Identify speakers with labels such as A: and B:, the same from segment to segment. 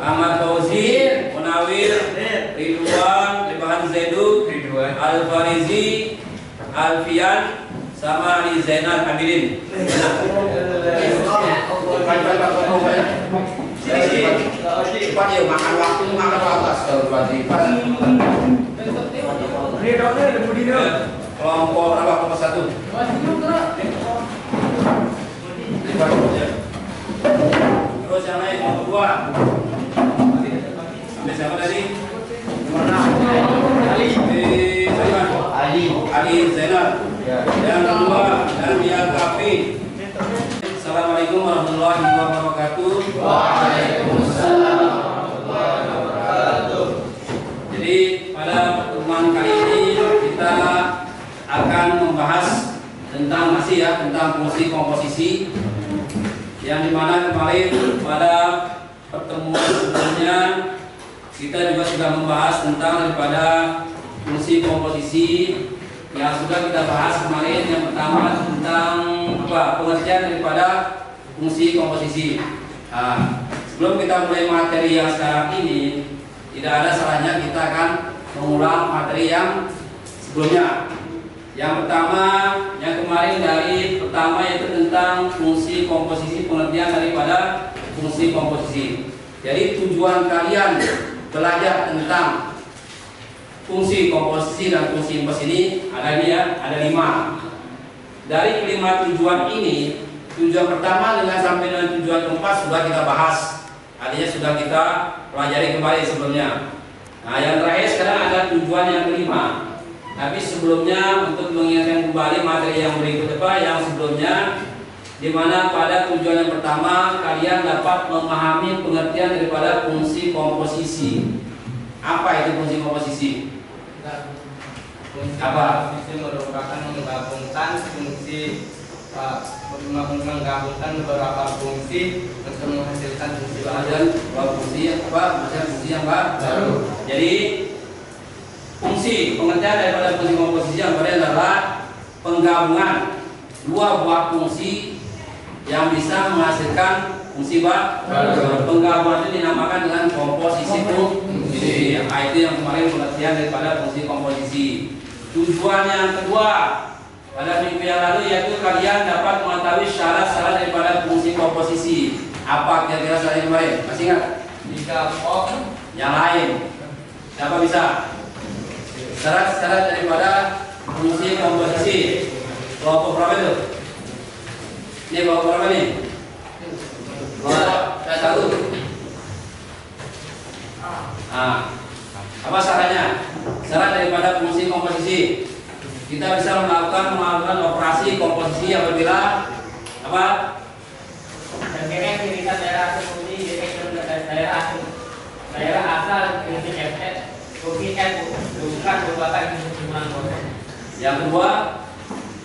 A: Ahmad Fauzi, Munawir, Ridwan, Libahan Zaidu, Al Farizi, Alfian, sama Ali Zainal Hamidin. Cepat ya, makan waktu, makan atas. Kelompok berapa? Kelompok 1. Terus yang lain kelompok 2. Sampai siapa tadi? Ali Zainal. Yang kedua, Dania Kafi. Assalamualaikum warahmatullahi wabarakatuh.
B: Waalaikumsalam warahmatullahi wabarakatuh.
A: Jadi pada pertemuan kali ini kita akan membahas tentang tentang fungsi komposisi, yang dimana kemarin pada pertemuan sebelumnya kita juga sudah membahas tentang daripada fungsi komposisi yang sudah kita bahas kemarin. Yang pertama tentang pengertian daripada fungsi komposisi. Sebelum kita mulai materi yang sekarang ini, tidak ada salahnya kita akan mengulang materi yang sebelumnya. Yang pertama, yang kemarin yaitu tentang fungsi komposisi, pengertian daripada fungsi komposisi. Jadi tujuan kalian belajar tentang fungsi komposisi dan fungsi impos ini ada 5. Dari kelima tujuan ini, tujuan pertama sampai dengan tujuan keempat sudah kita bahas. Artinya sudah kita pelajari kembali sebelumnya. Nah, yang terakhir sekarang ada tujuan yang kelima. Tapi sebelumnya untuk mengingatkan kembali materi yang berikut yang sebelumnya, di mana pada tujuan yang pertama kalian dapat memahami pengertian daripada fungsi komposisi. Apa itu fungsi komposisi? Apa?
B: Komposisi merupakan menggabungkan beberapa fungsi untuk menghasilkan fungsi baru.
A: Fungsi yang baru. Jadi pengertian daripada fungsi komposisi yang baru adalah penggabungan dua buah fungsi yang bisa menghasilkan fungsi baru. Penggabungan itu dinamakan dengan komposisi fungsi. Itu yang kemarin pengertian daripada fungsi komposisi. Tujuan yang kedua pada minggu yang lalu yaitu kalian dapat mengetahui syarat-syarat daripada fungsi komposisi. Apa kira-kira syarat yang kemarin? Masih ingat?
B: 3
A: Yang lain. Siapa bisa? Syarat-syarat daripada fungsi komposisi. Kelompok berapa itu? Ini kelompok berapa nih? Kelompok 1. Apa syaratnya? Syarat daripada fungsi komposisi. Kita bisa melakukan operasi komposisi apabila apa?
B: Terkait irisan daerah fungsi daerah asal fungsi FS, fungsi F bukan merupakan hitungan kosong.
A: Yang kedua,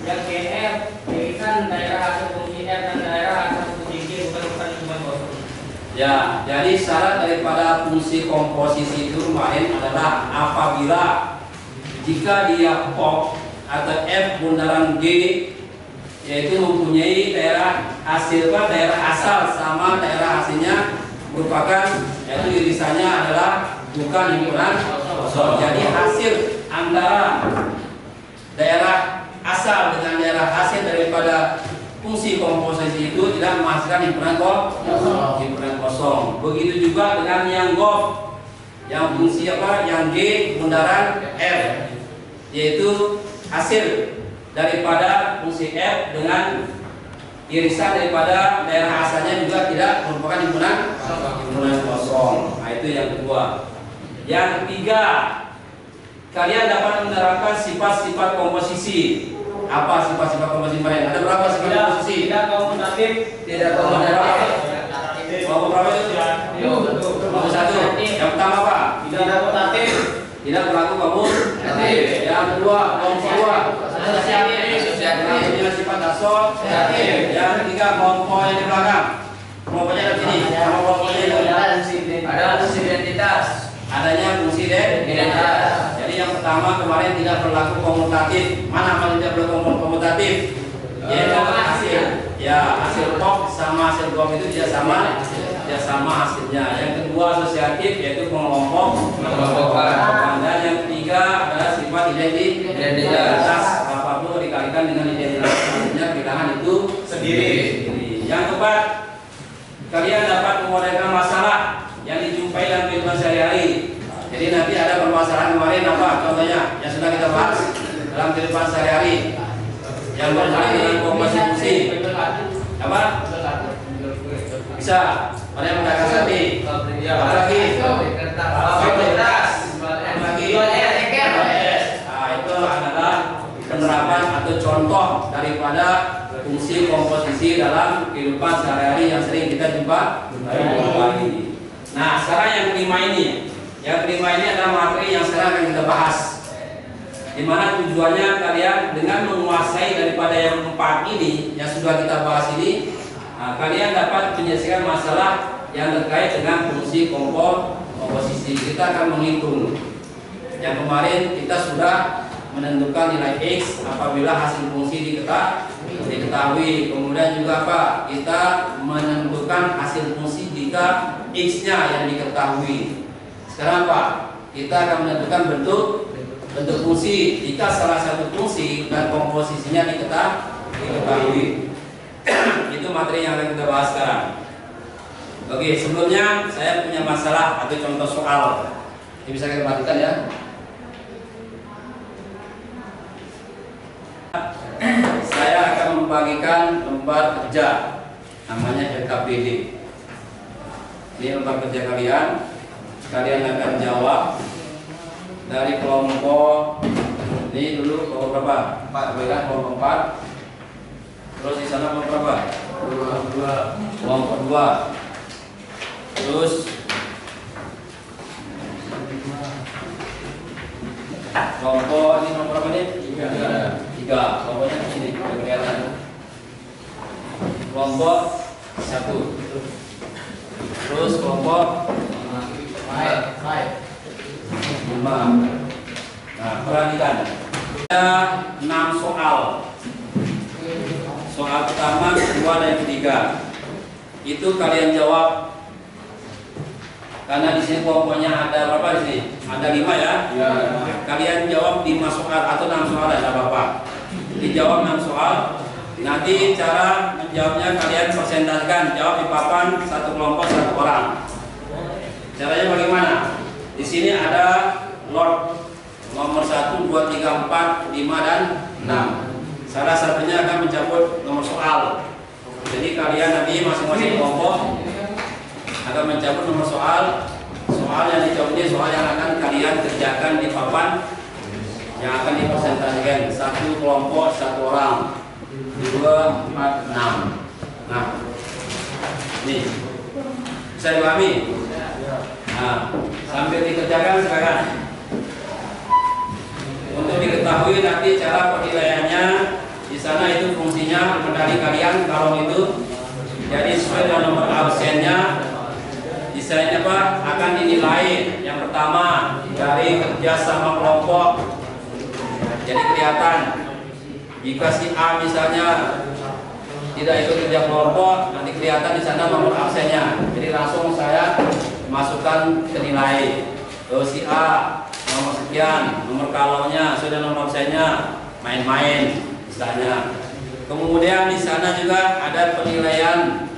B: yang GF irisan daerah asal fungsi F dan daerah asal fungsi G bukan hitungan kosong.
A: ya, jadi syarat daripada fungsi komposisi itu kemarin adalah apabila jika dia POK atau F bundaran G yaitu mempunyai daerah asal sama daerah hasilnya merupakan yaitu irisannya adalah bukan himpunan kosong. Jadi hasil antara daerah asal dengan daerah hasil daripada fungsi komposisi itu tidak menghasilkan himpunan kosong. Begitu juga dengan yang GOF, yang fungsi yang G bundaran F, yaitu hasil daripada fungsi F dengan irisan daripada daerah asalnya juga tidak merupakan himpunan kosong. Nah, itu yang kedua. Yang ketiga, kalian dapat menerapkan sifat-sifat komposisi. Apa sifat-sifat komposisi kalian? Ada berapa sifat komposisi?
B: Tidak komutatif,
A: Tidak komutatif. Kelompok berapa itu? Kelompok 1. Yang pertama apa?
B: tidak komutatif,
A: Tidak berlaku komutatif. Yang kedua, kelompok 2. Dengan sifat dasar. Yang ketiga, kelompok yang di belakang. Kelompoknya ada di sini. Sama kelompoknya itu.
B: ada fungsi identitas.
A: Adanya fungsi identitas. Jadi yang pertama kemarin tidak berlaku komutatif. Mana tidak berlaku komutatif? Yaitu hasil. Ya, hasil POK sama hasil GOF itu tidak sama. kerjasama hasilnya. Yang kedua asosiatif, yaitu mengelompokkan. Dan yang ketiga adalah sifat identitas. Apapun dikalikan dengan identitas hasilnya bilangan itu sendiri. Yang keempat, kalian dapat memodalkan masalah yang dijumpai dalam kehidupan sehari-hari. Jadi nanti ada permasalahan kemarin apa contohnya yang sudah kita bahas dalam kehidupan sehari-hari. Yang berkaitan dengan komposisi apa? Bisa. Ada yang menggunakan sapi. Apa lagi? Kualitas. Lagi. Nah, itu adalah penerapan atau contoh daripada fungsi komposisi dalam kehidupan sehari-hari yang sering kita jumpa. Nah, sekarang yang kelima ini. Yang kelima ini adalah materi yang sekarang akan kita bahas. Di mana tujuannya kalian dengan menguasai daripada yang empat ini yang sudah kita bahas ini, kalian dapat menyelesaikan masalah yang terkait dengan fungsi komposisi. Kita akan menghitung. Yang kemarin kita sudah menentukan nilai X apabila hasil fungsi diketahui. Kemudian juga apa? Kita menentukan hasil fungsi jika X-nya yang diketahui. Sekarang apa? Kita akan menentukan bentuk fungsi jika salah satu fungsi dan komposisinya diketahui. Itu materi yang akan kita bahas sekarang. Oke, sebelumnya saya punya masalah atau contoh soal. Ini bisa kita perhatikan ya. Saya akan membagikan lembar kerja namanya LKPD. Ini lembar kerja kalian. Kalian akan jawab dari kelompok ini dulu kelompok berapa? 4, kelompok 4. Terus di sana kelompok berapa? 2. Kelompok 2. Terus kelompok ini nomor berapa nih? 3. Kelompoknya di sini kelihatan. Kelompok 1. Terus kelompok 5. Nah, perhatikan. Ada 6 soal. Soal pertama, kedua, dan ketiga. Itu kalian jawab. Karena di sini kelompoknya ada berapa di sini? Ada 5 ya? Ya. Kalian jawab 5 soal atau 6 soal ada apa-apa. Dijawab 6 soal. Nanti cara menjawabnya kalian persentasekan. Jawab di papan satu kelompok 1 orang. Caranya bagaimana? Di sini ada lot nomor 1, 2, 3, 4, 5, dan 6. Salah satunya akan mencabut nomor soal. Jadi kalian nanti masing-masing kelompok akan mencabut nomor soal. Soal yang dicabut ini soal yang akan kalian kerjakan di papan yang akan dipresentasikan. 1 kelompok 1 orang. 2, 4, 6. Nah, ini bisa dipahami? Nah, sambil dikerjakan silakan. Untuk diketahui nanti cara penilaiannya di sana itu fungsinya medali kalian kalau itu jadi sesuai dengan nomor absennya di sana apa akan dinilai. Yang pertama dari kerja sama kelompok. Jadi kelihatan jika si A misalnya tidak ikut kerja kelompok nanti kelihatan di sana nomor absennya. Jadi langsung saya masukkan ke nilai. Si A nomor sekian, nomor kalaunya sudah nomor absennya main-main misalnya. Kemudian di sana juga ada penilaian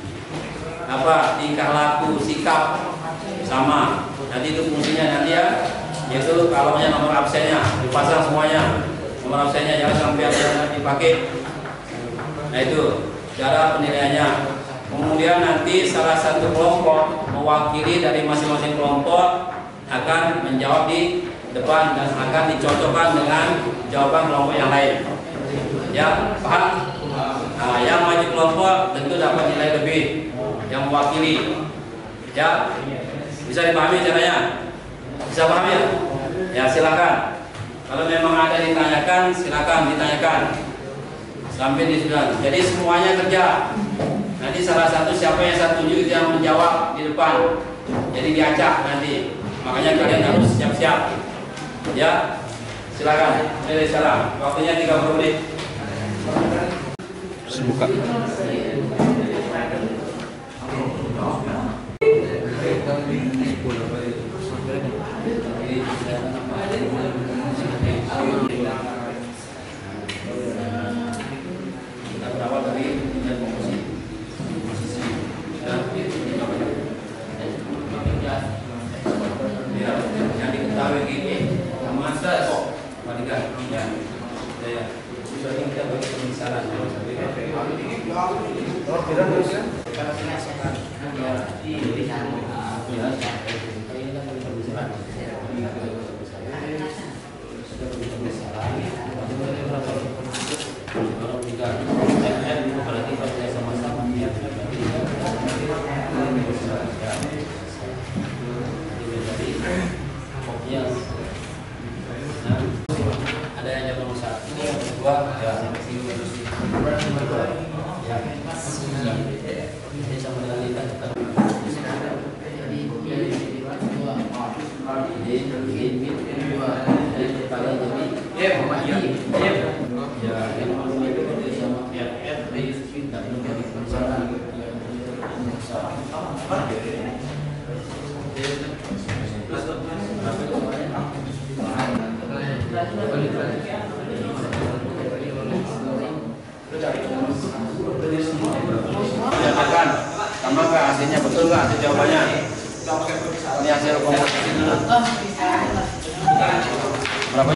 A: apa tingkah laku, sikap sama. Nanti itu fungsinya nanti ya, yaitu kalaunya nomor absennya dipasang semuanya. Nomor absennya jangan sampai ada yang dipakai. Nah itu cara penilaiannya. Kemudian nanti salah satu kelompok mewakili dari masing-masing kelompok akan menjawab di depan dan akan dicocokkan dengan jawaban kelompok yang lain. Ya, paham? Nah, yang maju kelompok tentu dapat nilai lebih yang mewakili. Ya, bisa dipahami caranya? Bisa paham ya? Ya, silakan. Kalau memang ada ditanyakan, silakan ditanyakan. Sampai di sudah. Jadi semuanya kerja. Nanti salah satu siapa yang saya tunjuk yang menjawab di depan. Jadi diacak nanti. Makanya kalian harus siap-siap. Ya, silakan. Salam. Waktunya 30 menit.
C: Buka.
A: Kita berawal dari komposisi dan yang diketahui ini sama kok Madikan ya sudah kita bagi pemisalan ada yang jam nomor 1, dua ya sama dengan kita Nyatakan, tambah nggak hasilnya, betul nggak hasil jawabannya? Ini hasil komposisi dulu. Berapa?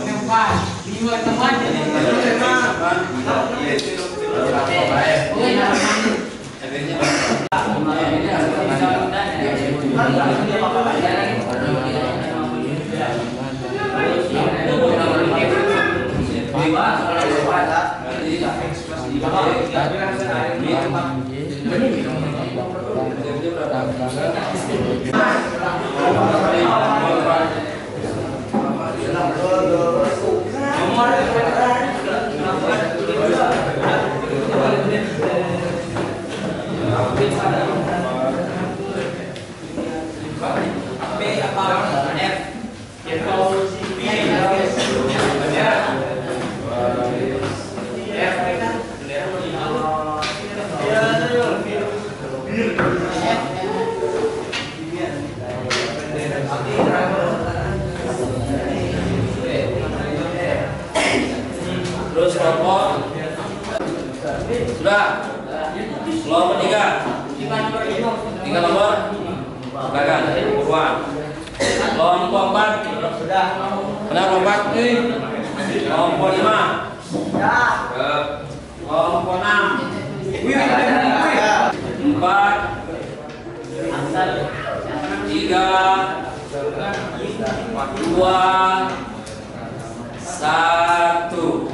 A: Terus kelompok sudah kelompok 3 nomor belakang Purwan. Kelompok 4 sudah benar lompat. Kelompok 5 kelompok 6 4 3 2 1.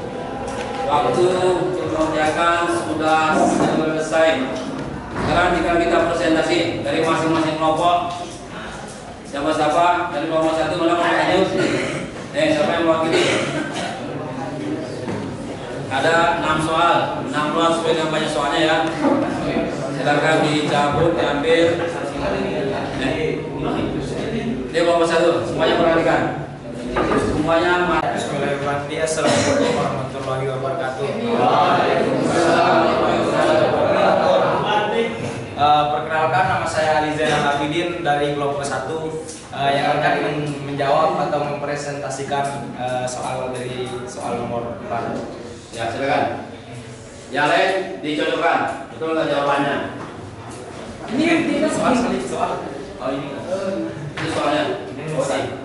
A: Waktu untuk mengerjakan sudah selesai. Sekarang tinggal kita presentasi dari masing-masing kelompok. Siapa-siapa dari kelompok 1 mana mau lanjut? Siapa yang mewakili? Ada 6 soal, 6 sesuai dengan banyak soalnya ya. Silakan dicabut, diambil. Dia kelompok 1, semuanya perhatikan. Semuanya.
C: Bismillahirrahmanirrahim. Assalamualaikum warahmatullahi wabarakatuh. Perkenalkan, nama saya Ali Zainal Abidin dari kelompok 1 yang akan menjawab atau mempresentasikan soal nomor 4.
A: Ya, silakan. Yang lain dicocokkan. Betul nggak jawabannya?
C: Ini soal.
A: Oh ini. Ini soalnya. Oh sih.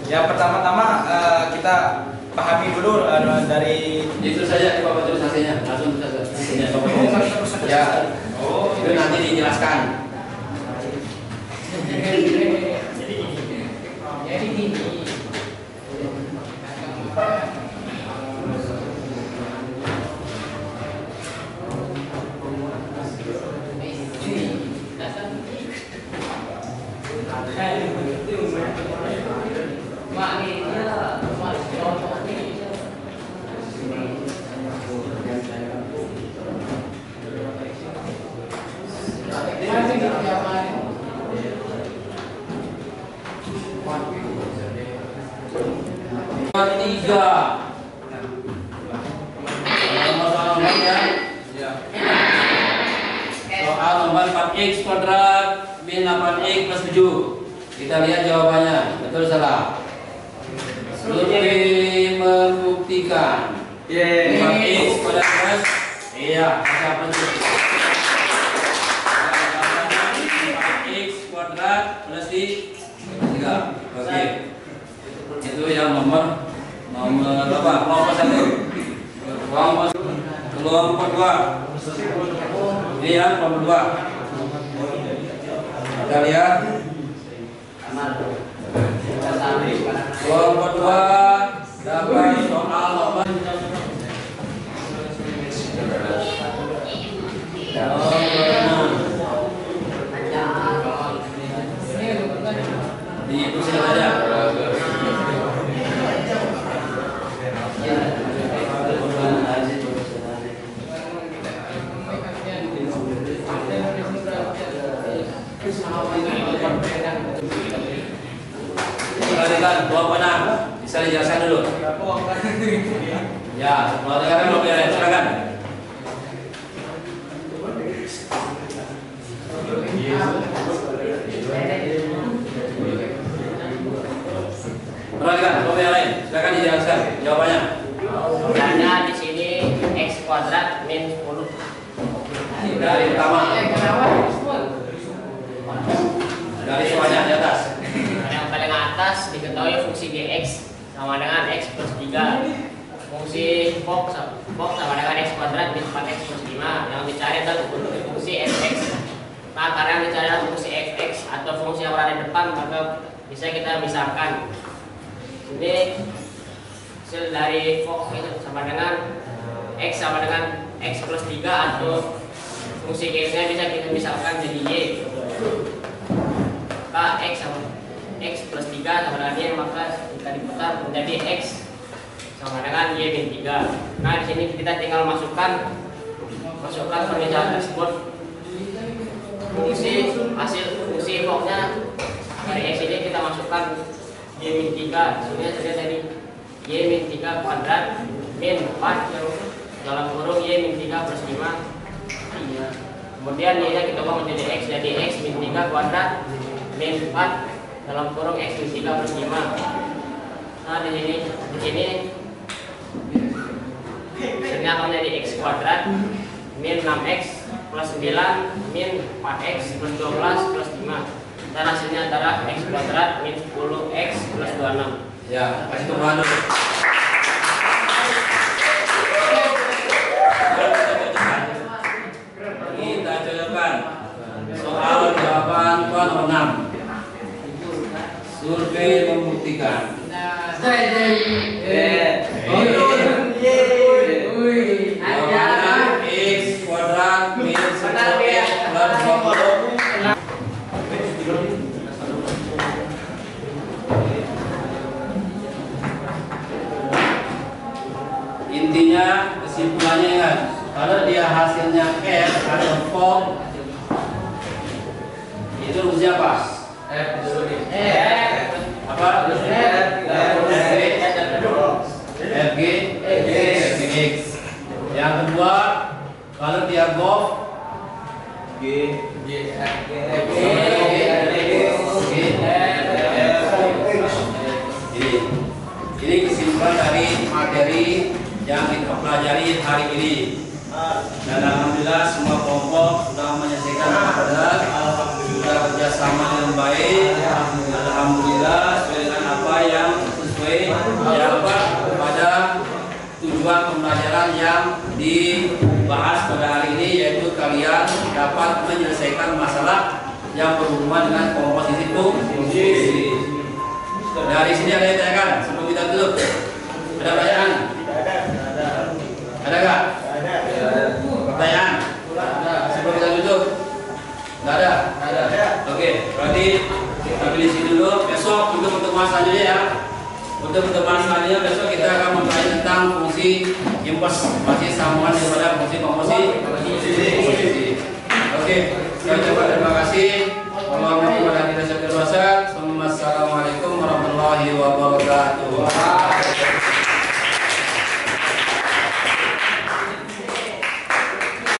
C: Ya, pertama-tama kita pahami dulu dari
A: Itu saja di bawah tulisannya. Langsung saja. Ya. Oh, itu nanti dijelaskan. nomor 4x kuadrat min 8x plus 7. Kita lihat jawabannya, betul salah. Survei membuktikan 4x kuadrat plus iya, apa itu? 4x kuadrat plus 3. Oke. Itu yang nomor berapa? Kelompok 1. Kelompok 2. Ini yang kelompok 2. Kita lihat. Kelompok 2 dapat soal nomor di kursi aja. Perhatikan kelompok 6 bisa dijelaskan dulu. Ya, perhatikan kelompok yang lain, silakan. Perhatikan kelompok yang lain, silakan dijelaskan jawabannya.
B: Sebenarnya di sini x kuadrat min 10.
A: Dari pertama. Dari semuanya di atas.
B: Yang paling atas diketahui fungsi gx sama dengan x plus 3. Fungsi Fox sama dengan x kuadrat min 4x plus 5. Yang dicari adalah fungsi fx. Nah, karena yang dicari adalah fungsi fx atau fungsi yang berada di depan, maka bisa kita misalkan ini hasil dari Fox itu sama dengan x plus 3 atau fungsi x-nya bisa kita misalkan jadi y. Maka x plus 3 sama dengan y, maka jika diputar menjadi x sama dengan y min 3. Nah, di sini kita tinggal masukkan pernyataan tersebut. Hasil fungsi Fox-nya dari x ini kita masukkan y min 3. Sini hasilnya dari y min 3 kuadrat min 4 dalam kurung y min 3 plus 5. Kemudian y-nya kita ubah menjadi x, jadi x min 3 kuadrat min 4 dalam kurung x min 3 plus 5. Nah, di sini hasilnya akan menjadi x kuadrat min 6x plus 9 min 4x plus 12 plus 5. Dan hasilnya adalah x kuadrat min 10x plus 26.
A: Ya, kasih tepuk dulu. Kita cocokkan soal jawaban nomor 6. Survei membuktikan. X kuadrat min 10x plus 20. Intinya kesimpulannya kan, kalau dia hasilnya F atau form itu rumusnya apa? Apa? Fg. Yang kedua, kalau dia GOF ini kesimpulan dari materi yang kita pelajari hari ini. Dan alhamdulillah semua kelompok sudah menyelesaikan padat, sudah kerjasama dengan baik. Alhamdulillah sesuai dengan apa yang sesuai pada tujuan pembelajaran yang dibahas pada hari ini, yaitu kalian dapat menyelesaikan masalah yang berhubungan dengan komposisi fungsi. Dari sini ada yang tanyakan sebelum kita tutup? Ada pertanyaan? Ada nggak? Pertanyaan? Sebelum kita tutup? Nggak ada? Oke, berarti kita pilih sini dulu. Besok untuk pertemuan selanjutnya ya. Untuk pertemuan selanjutnya besok kita akan membahas tentang fungsi impers, masih sambungan daripada fungsi komposisi. Oke, saya ucapkan terima kasih. Assalamualaikum warahmatullahi wabarakatuh.